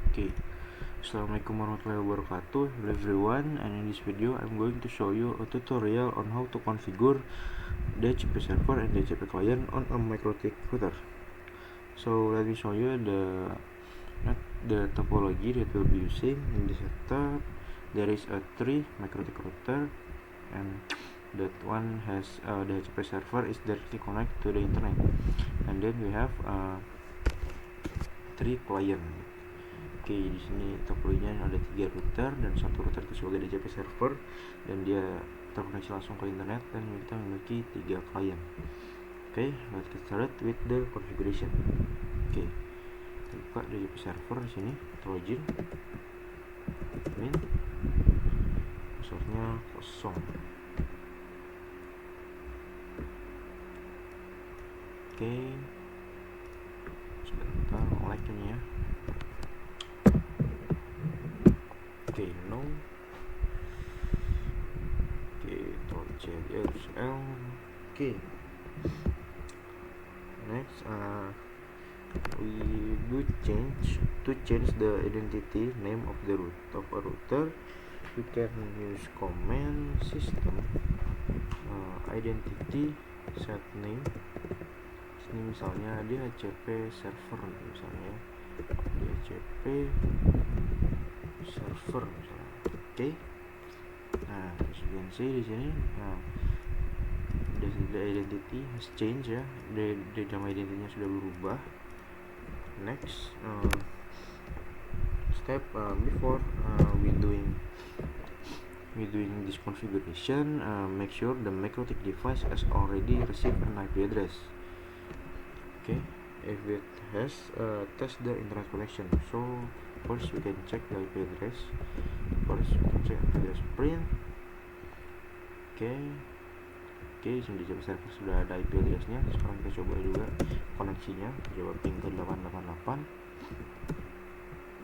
Okay, Assalamualaikum warahmatullahi wabarakatuh. Hello everyone, and in this video I'm going to show you a tutorial on how to configure DHCP server and DHCP client on a MikroTik router. So let me show you the topology that we'll be using in this setup. There is a 3 MikroTik router, and that one has DHCP server is directly connect to the internet, and then we have 3 client. Oke, di sini topologinya ada 3 router dan satu router itu sebagai DHCP server dan dia terkoneksi langsung ke internet, dan kita memiliki 3 klien. Oke, let's get started with the configuration. Oke, kita buka DHCP server di sini, login, admin, passwordnya kosong. Oke, sebentar like ini ya. Okay, no. Okay, .cl. Okay. Next, we do change the identity name of the a router. We can use command system identity set name. Ini misalnya DHCP server, misalnya DHCP server misalnya. Oke. Nah, as you can see di sini, the identity has changed ya. The nama identitinya sudah berubah. Next, step before we doing this configuration, make sure the MikroTik device has already received an IP address. Okay, if it has, test the internet connection. So first we can check the IP address. First we can check IP address print. Oke, di sini DHCP server sudah ada IP addressnya. Sekarang kita coba juga koneksinya. Coba ping ke 888.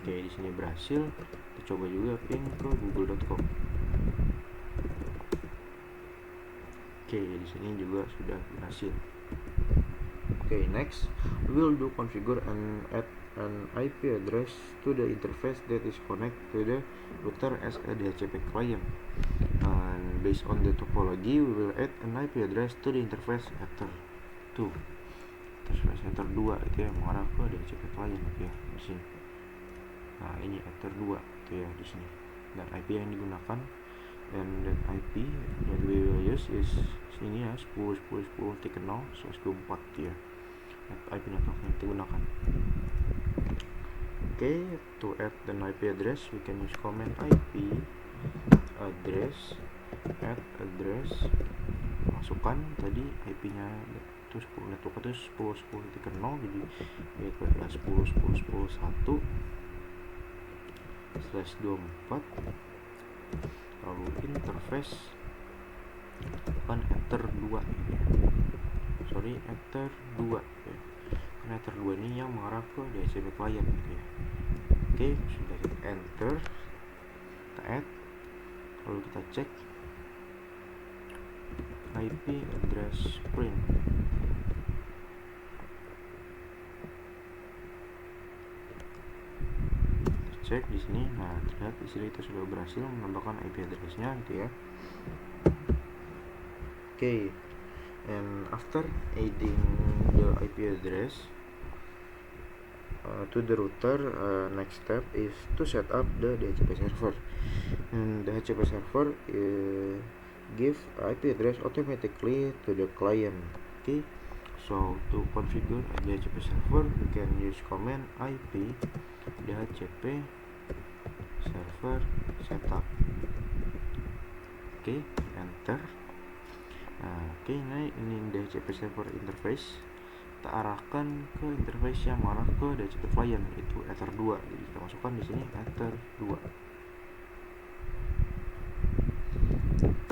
Oke, di sini berhasil. Kita coba juga ping ke google.com. Oke, di sini juga sudah berhasil. Okay, next we will do configure and add an IP address to the interface that is connected to the router as a DHCP client. And based on the topology, we will add an IP address to the interface ether 2. Interface ether 2 itu yang mengarah ke DHCP client gitu ya di sini. Nah, ini ether 2 itu ya di sini. Dan IP yang digunakan, dan that IP that we will use is sini ya 10.10.10/24 ya. IP network yang kita gunakan. Okay, to add the IP address we can use command IP address add address, masukkan tadi IP-nya itu 10 network itu 10.10.0, jadi itu adalah 10.10.1/24, lalu interface kan ether 2 gitu ya. Sorry, ether 2 ya. Karena ether 2 ini yang mengarah ke DHCP client gitu ya. Oke, sudah kita enter, kita add, lalu kita cek IP address print. Kita cek di sini. Nah, terlihat di sini kita sudah berhasil menambahkan IP addressnya gitu ya. Oke. And after adding the IP address to the router, next step is to set up the DHCP server. And the DHCP server give IP address automatically to the client. Okay, so to configure a DHCP server, we can use command IP DHCP server setup. Okay, enter. Nah, oke, ini DHCP server interface. Kita arahkan ke interface yang mengarah ke DHCP client, yaitu ether 2. Jadi kita masukkan di sini ether 2.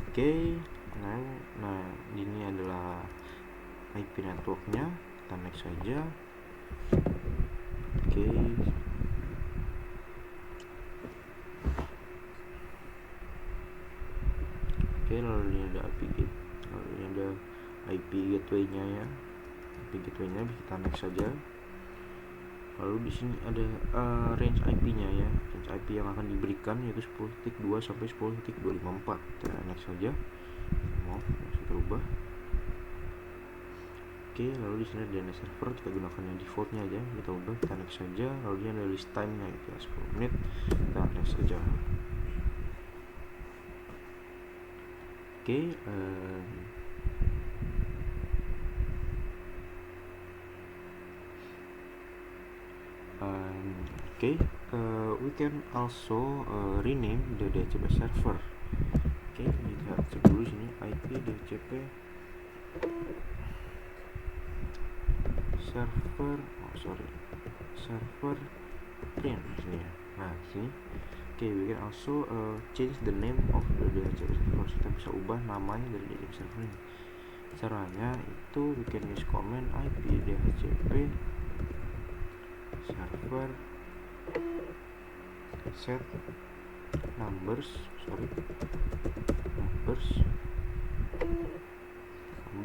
Oke, nah ini adalah IP networknya. Kita next saja. Oke. Oke, lalu ini ada IP gate. Lalu ini ada IP gateway-nya ya. IP gateway-nya kita next saja. Lalu di sini ada range IP-nya ya, range IP yang akan diberikan yaitu 10.2 sampai 10.254. Kita next saja. Maaf, masih terubah. Oke, lalu di sini ada DNS server, kita gunakan yang defaultnya aja, kita ubah, kita next saja. Lalu di sini ada list time-nya gitu ya, 10 menit, kita next saja. Oke, we can also rename the DHCP server. Oke, kita cek dulu sini IP DHCP server, server print sini ya. Nah, sini. We can also change the name of the DHCP server. Kita bisa ubah namanya dari DHCP server ini. Caranya itu we can use command IP DHCP server set numbers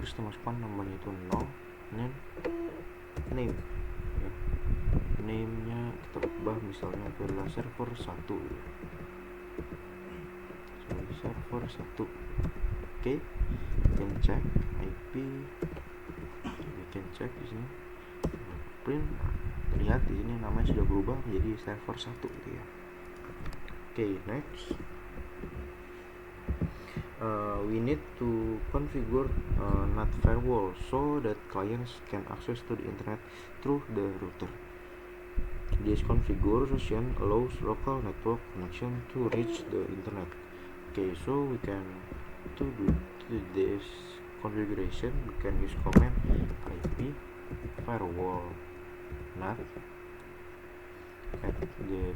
kita masukkan nomornya itu 0, name ya. Name-nya kita ubah misalnya ke server 1 ya. Server 1. Oke, we can check IP, we can check di sini print. Lihat di sini namanya sudah berubah menjadi server 1 gitu ya. Oke, next. We need to configure NAT firewall so that clients can access to the internet through the router. This configuration allows local network connection to reach the internet. Okay, so we can to do this configuration, we can use command IP firewall NAT at the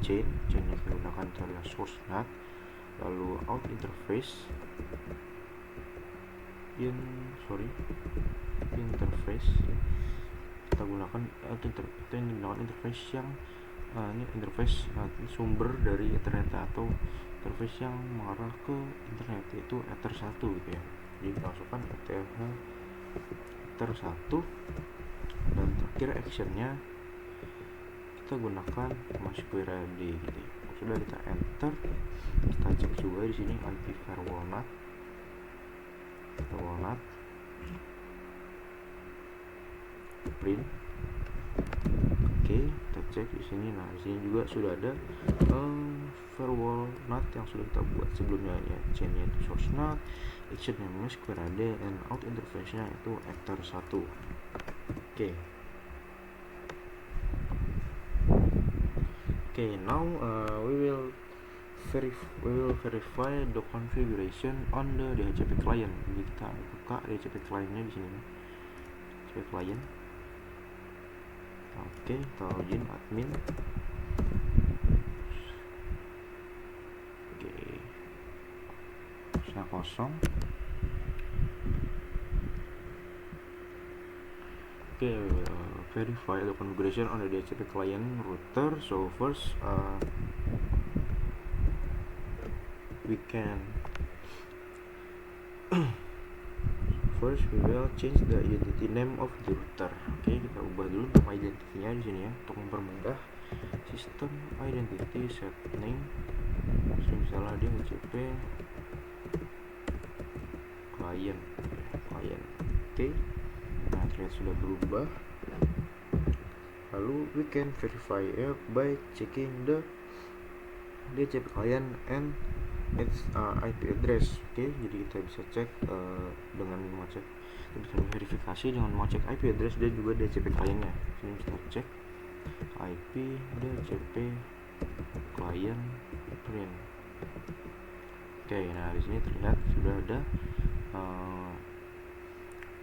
chain yang menggunakan adalah source NAT, lalu out interface kita gunakan interface yang ini interface sumber dari internet atau interface yang mengarah ke internet, yaitu Ether 1 gitu ya. Jadi kita masukkan Ether 1 dan terakhir actionnya kita gunakan MySQLD gitu ya. Sudah kita enter, kita cek juga di sini IP firewall NAT print. Oke, kita cek di sini. Nah, di sini juga sudah ada firewall NAT yang sudah kita buat sebelumnya ya. Chainnya itu source NAT, actionnya MySQLD, and out interface-nya itu Ether 1. Okay, now we will verify the configuration on the DHCP client. Jadi kita buka DHCP clientnya di sini. DHCP client. Oke, kita login admin. Oke, sudah kosong. Okay, verify the configuration on the DHCP client router. So first we will change the identity name of the router. Oke, kita ubah dulu nama identitinya di sini ya untuk mempermudah sistem identity set name. Misalnya dia DHCP client. Oke. Nah, terlihat sudah berubah. Lalu we can verify it by checking the DHCP client and its IP address. Oke, jadi kita bisa cek dengan mengecek, kita bisa verifikasi dengan mengecek IP address dan juga DHCP clientnya. Sini kita cek IP DHCP client print. Oke, nah di sini terlihat sudah ada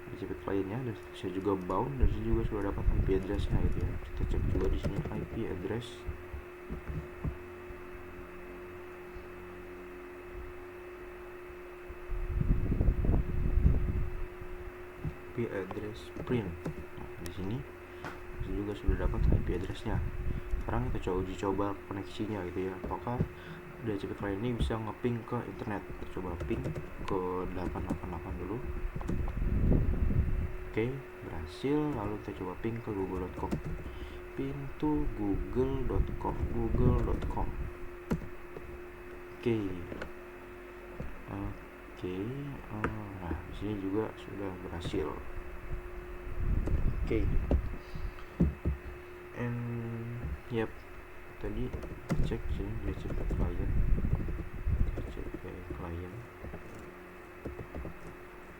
DHCP clientnya, dan bisa juga bound, dan sini juga sudah dapat IP addressnya gitu ya. Kita cek juga di sini IP address. IP address print. Nah, di sini juga sudah dapat IP addressnya. Sekarang kita uji coba koneksinya gitu ya. Apakah DHCP client ini bisa ngeping ke internet? Kita coba ping ke 888 dulu. Oke, berhasil. Lalu kita coba ping ke google.com. pin to google.com. Oke. Nah di sini juga sudah berhasil. Oke. And yep, tadi cek sini DHCP client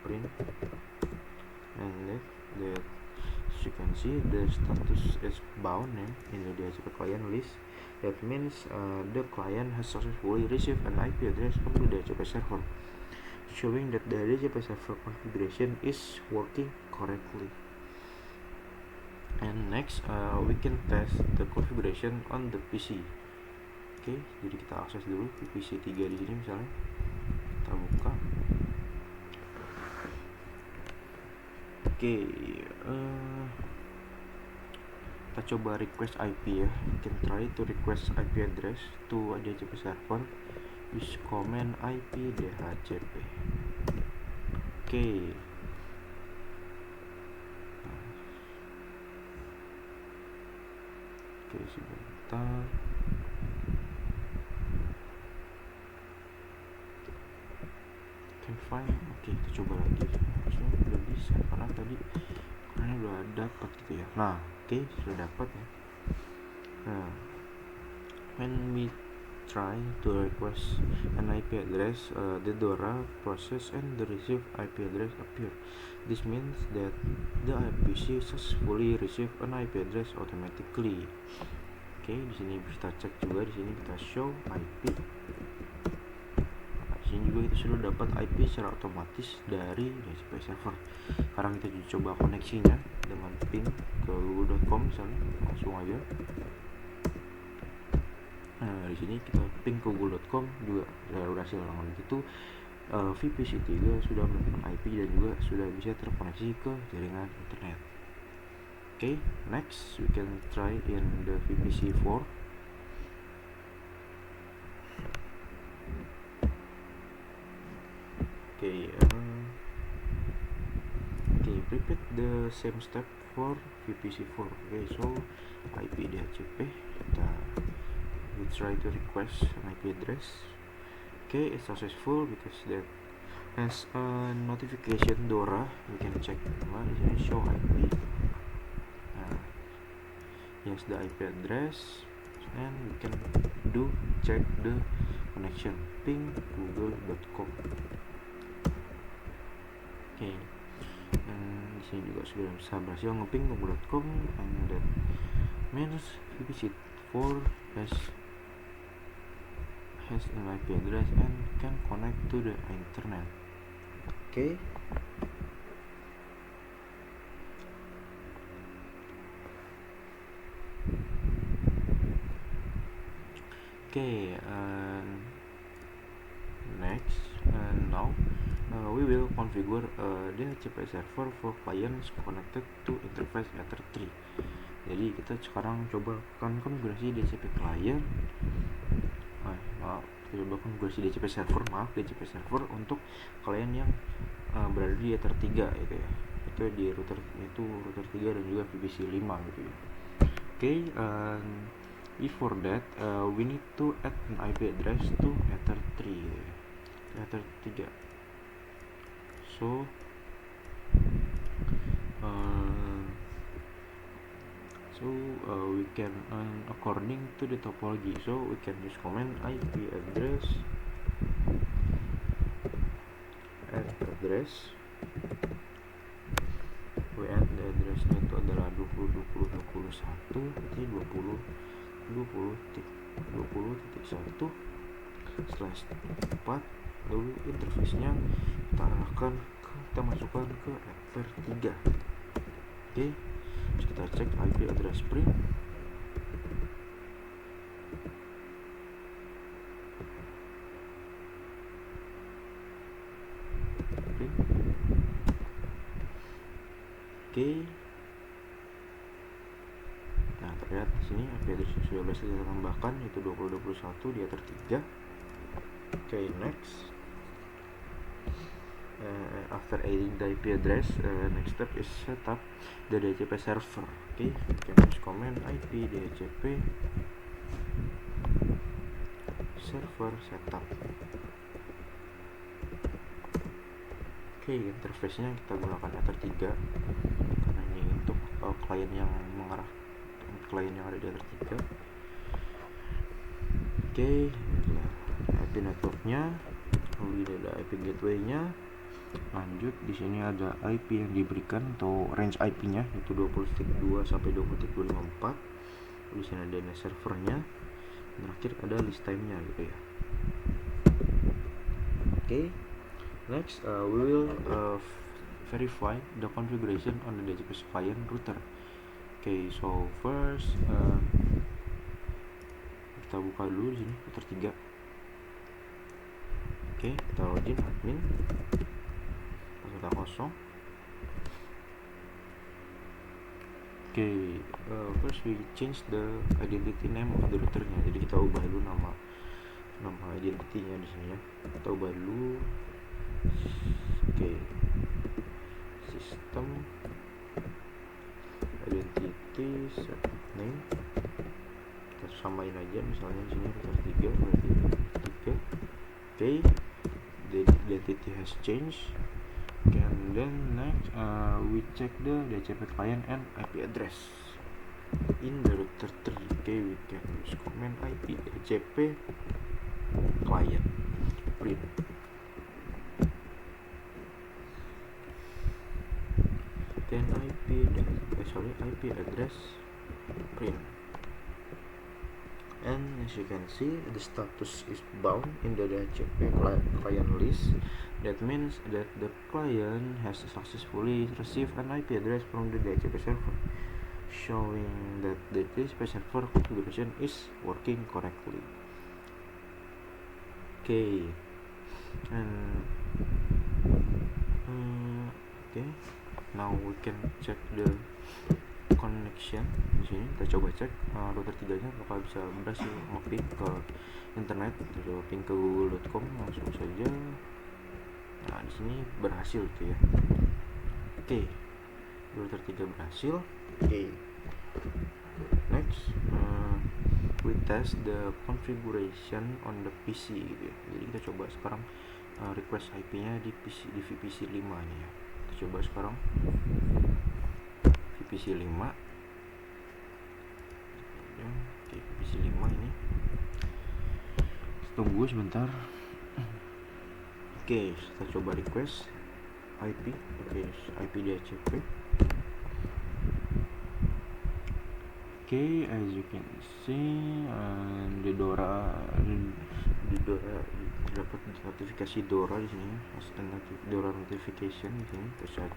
print, and that as you can see the status is bound in the DHCP client list. That means the client has successfully received an IP address from the DHCP server, showing that the DHCP server configuration is working correctly. And next we can test the configuration on the PC. Oke, jadi kita akses dulu ke PC 3 di sini misalnya. Kita buka. Oke, kita coba request IP ya. You can try to request IP address to DHCP server. Use command IP DHCP. Oke. Oke, sebentar. Can find. Oke, kita coba lagi. Harusnya udah bisa karena tadi udah dapat gitu ya. Nah, oke, sudah dapat ya. Nah, when we try to request an IP address, the DORA process and the receive IP address appear. This means that the PC successfully receive an IP address automatically. Oke, di sini kita cek juga, di sini kita show IP. Nah, di sini juga kita sudah dapat IP secara otomatis dari DHCP server. Sekarang kita coba koneksinya dengan ping ke google.com misalnya, langsung aja. Nah, di sini kita ping ke google.com juga sudah berhasil. Dengan begitu VPC 3 sudah melakukan IP dan juga sudah bisa terkoneksi ke jaringan internet. Okay, next we can try in the VPC 4. Okay, repeat the same step for VPC 4. Okay, so IP DHCP, we try to request an IP address. Okay, it's successful because that has a notification DORA. We can check di sini show IP. Yes, the IP address, and we can check the connection ping google.com. Okay, and di sini juga sudah bisa berhasil ngeping google.com, and that means VPC 4 has an IP address and can connect to the internet. Okay. Okay, next, now we will configure DHCP server for clients connected to interface Ether 3. Jadi kita sekarang coba konfigurasi DHCP client. Kita coba konfigurasi DHCP server untuk klien yang berada di Ether 3 gitu ya. Itu di router 3 dan juga VPC 5 gitu ya. Okay, before that we need to add an IP address to Ether 3 gitu ya. Ether 3. So we can according to the topology, so we can use command IP address we add the addressnya itu adalah 20.20.21 berarti 20.20.1/4, lalu interface-nya kita masukkan ke Ether 3. Oke, kita cek IP address print. Oke. Nah, terlihat di sini IP address sudah berhasil kita tambahkan, yaitu 20.21 di Ether 3. Oke, next. After adding the IP address, next step is set up the DHCP server. Okay, you can use command IP DHCP server setup. Okay, interface-nya kita gunakan Ether 3 karena ini untuk klien yang mengarah klien yang ada di Ether 3. Okay, IP networknya, lalu ada IP gateway-nya. Lanjut, di sini ada IP yang diberikan atau range IP-nya itu 20.2 sampai 20.254. Di sini ada DNS servernya. Terakhir ada list time-nya gitu ya. Okay, next we will verify the configuration on the DHCP client router. Okay, so first kita buka dulu di sini router 3. Okay, kita login admin. Kita kosong. Okay, first we change the identity name of the routernya. Jadi kita ubah dulu nama identity-nya di sini ya. Kita ubah dulu. Okay, system identity set name. Kita samain aja, misalnya di sini router 3 berarti 3. Okay, the identity has changed. Okay, and then next we check the DHCP client and IP address in the router 3. Okay, we can use command IP DHCP client print. Then IP address print. And as you can see, the status is bound in the DHCP client list. That means that the client has successfully received an IP address from the DHCP server, showing that the DHCP server configuration is working correctly. Okay, and okay, now we can check the connection. Di sini kita coba cek router 3-nya apakah bisa berhasil nge-ping ke internet. Kita coba ping ke google.com langsung saja. Nah, di sini berhasil gitu ya. Oke, router 3 berhasil. Oke, next we test the configuration on the PC gitu ya. Jadi kita coba sekarang request IP-nya di VPC 5 nih ya. Kita coba sekarang VPC 5 ya. Oke, VPC 5 ini tunggu sebentar. Oke, kita coba request IP. Oke, IP DHCP. Oke, as you can see, di Dora dapat notifikasi Dora di sini, Dora notification di sini tercet,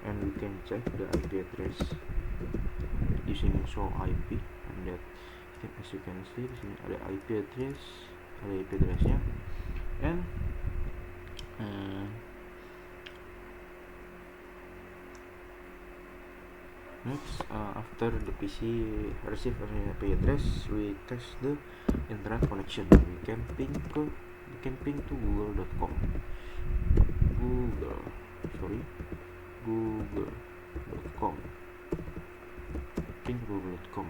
and we can check the IP address di sini, show IP, and that as you can see di sini ada IP addressnya, and next after the PC receive an IP address, we test the internet connection. We can ping to google.com. google.com. Ping google.com.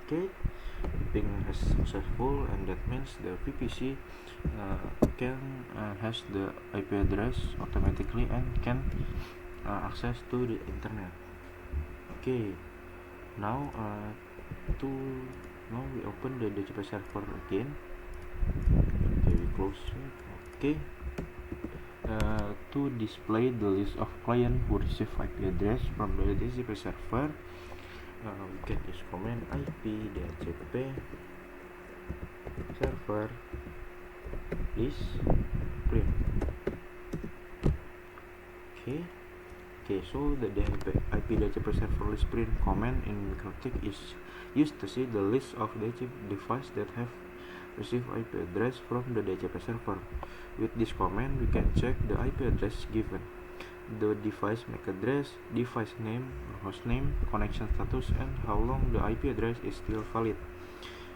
Okay, ping has successful, and that means the VPC has the IP address automatically and can access to the internet. Okay, now we open the DHCP server again. Okay, we close it. Okay, to display the list of clients who receive IP address from the DHCP server, we can use command IP DHCP server list print. Okay, so the IP DHCP server list print command in Microtik is used to see the list of DHCP devices that have received IP address from the DHCP server. With this command, we can check the IP address given, the device MAC address, device name or host name, connection status, and how long the IP address is still valid.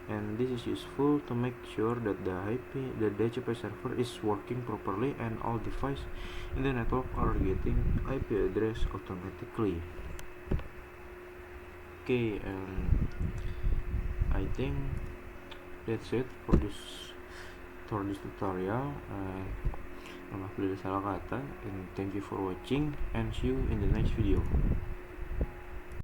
and this is useful to make sure that the DHCP server is working properly and all devices in the network are getting IP address automatically. Okay, and I think that's it for this tutorial. Maaf bila salah kata, and thank you for watching and see you in the next video.